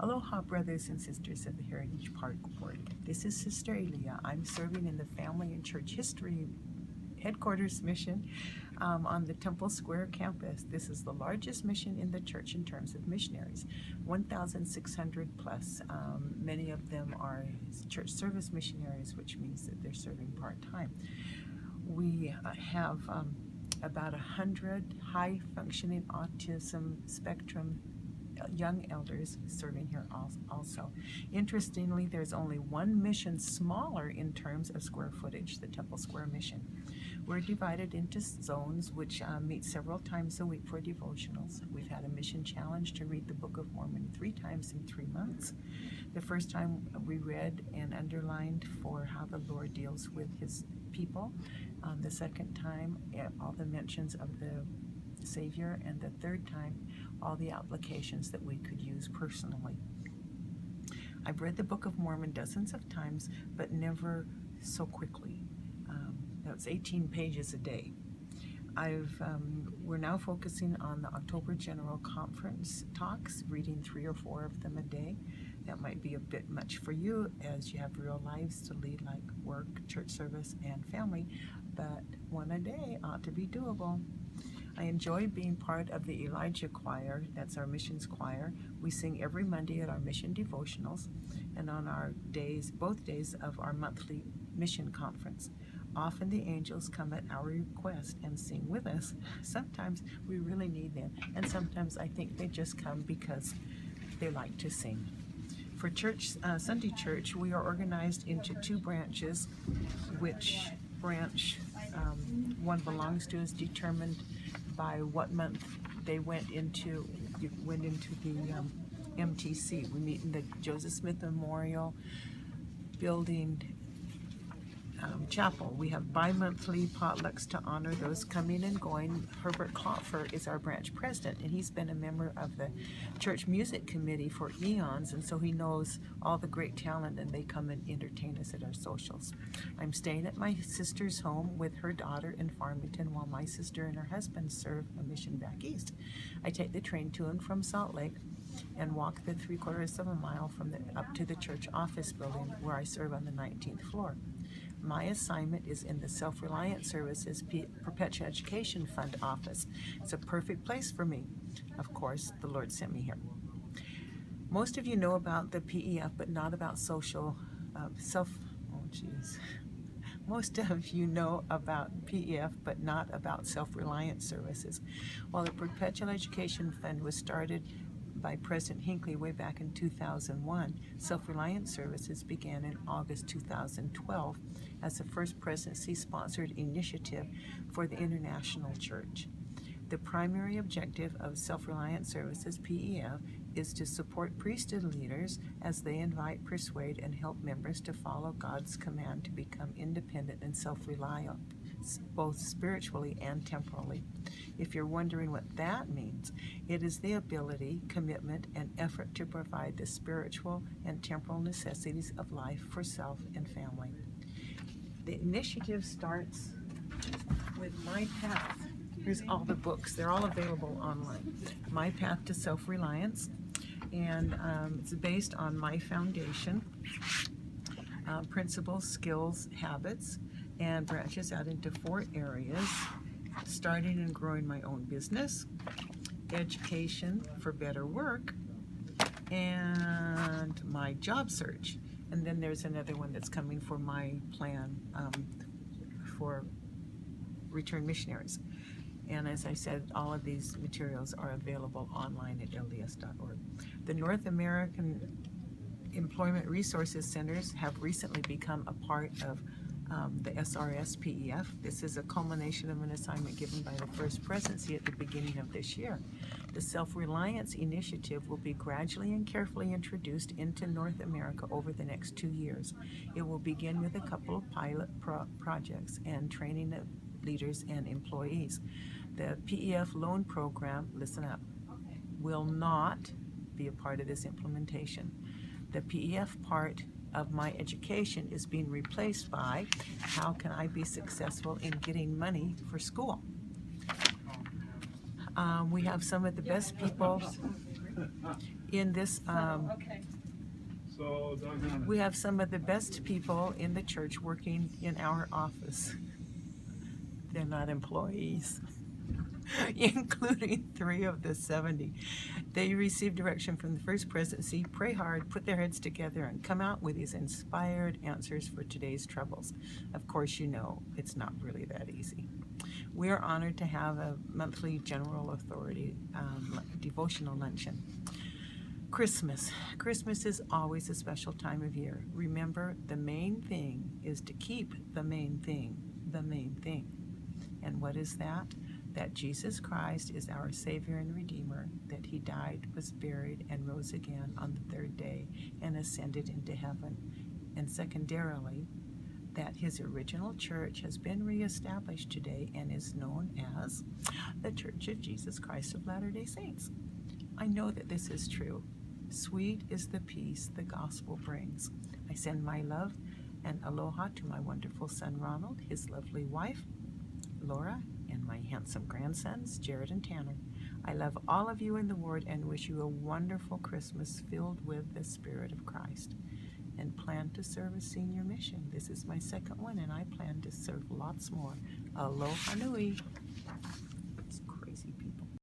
Aloha, brothers and sisters of the Heritage Park Board. This is Sister Elia. I'm serving in the Family and Church History Headquarters mission on the Temple Square campus. This is the largest mission in the church in terms of missionaries, 1,600 plus. Many of them are church service missionaries, which means that they're serving part-time. We have about 100 high-functioning autism spectrum young elders serving here also. Interestingly, there's only one mission smaller in terms of square footage, the Temple Square mission. We're divided into zones which meet several times a week for devotionals. We've had a mission challenge to read the Book of Mormon 3 times in 3 months. The first time we read and underlined for how the Lord deals with his people. The second time, all the mentions of the Savior, and the third time, all the applications that we could use personally. I've read the Book of Mormon dozens of times, but never so quickly. That's 18 pages a day. We're now focusing on the October General Conference talks, reading 3 or 4 of them a day. That might be a bit much for you as you have real lives to lead, like work, church service, and family, but one a day ought to be doable. I enjoy being part of the Elijah Choir. That's our missions choir. We sing every Monday at our mission devotionals and on our days, both days of our monthly mission conference. Often the angels come at our request and sing with us. Sometimes we really need them, and sometimes I think they just come because they like to sing. For church, Sunday church, we are organized into 2 branches. Which branch one belongs to is determined by what month they went into the MTC. We meet in the Joseph Smith Memorial Building Chapel. We have bi-monthly potlucks to honor those coming and going. Herbert Klopfer is our branch president, and he's been a member of the church music committee for eons, and so he knows all the great talent, and they come and entertain us at our socials. I'm staying at my sister's home with her daughter in Farmington while my sister and her husband serve a mission back east. I take the train to and from Salt Lake and walk the 3/4 of a mile up to the church office building where I serve on the 19th floor. My assignment is in the Self-Reliance Services Perpetual Education Fund office. It's a perfect place for me. Of course, the Lord sent me here. Most of you know about the PEF, but not about Most of you know about PEF, but not about Self-Reliance Services. While the Perpetual Education Fund was started by President Hinckley way back in 2001, Self-Reliance Services began in August 2012 as the first presidency-sponsored initiative for the international church. The primary objective of Self-Reliance Services, PEF, is to support priesthood leaders as they invite, persuade, and help members to follow God's command to become independent and self-reliant, both spiritually and temporally. If you're wondering what that means, it is the ability, commitment, and effort to provide the spiritual and temporal necessities of life for self and family. The initiative starts with My Path. Here's all the books. They're all available online. My Path to Self-Reliance, and it's based on my foundation, principles, skills, habits, and branches out into 4 areas: starting and growing my own business, education for better work, and my job search. And then there's another one that's coming for my plan for return missionaries. And as I said, all of these materials are available online at lds.org. The North American Employment Resources Centers have recently become a part of the SRS PEF. This is a culmination of an assignment given by the First Presidency at the beginning of this year. The Self-Reliance Initiative will be gradually and carefully introduced into North America over the next 2 years. It will begin with a couple of pilot projects and training of leaders and employees. The PEF loan program, listen up, will not be a part of this implementation. The PEF part of my education is being replaced by how can I be successful in getting money for school. We have some of the best people In this, Okay. So they're gonna. we have some of the best people in the church working in our office. They're not employees, including 3 of the 70. They received direction from the First Presidency, pray hard, put their heads together, and come out with these inspired answers for today's troubles. Of course, you know it's not really that easy. We are honored to have a monthly General Authority devotional luncheon. Christmas. Christmas is always a special time of year. Remember, the main thing is to keep the main thing the main thing. And what is that? That Jesus Christ is our Savior and Redeemer, that He died, was buried, and rose again on the 3rd day and ascended into heaven. And secondarily, that His original church has been reestablished today and is known as the Church of Jesus Christ of Latter-day Saints. I know that this is true. Sweet is the peace the gospel brings. I send my love and aloha to my wonderful son Ronald, his lovely wife Laura, and my handsome grandsons Jared and Tanner. I love all of you in the Lord and wish you a wonderful Christmas filled with the Spirit of Christ, and plan to serve a senior mission. This is my 2nd one, and I plan to serve lots more. Aloha nui.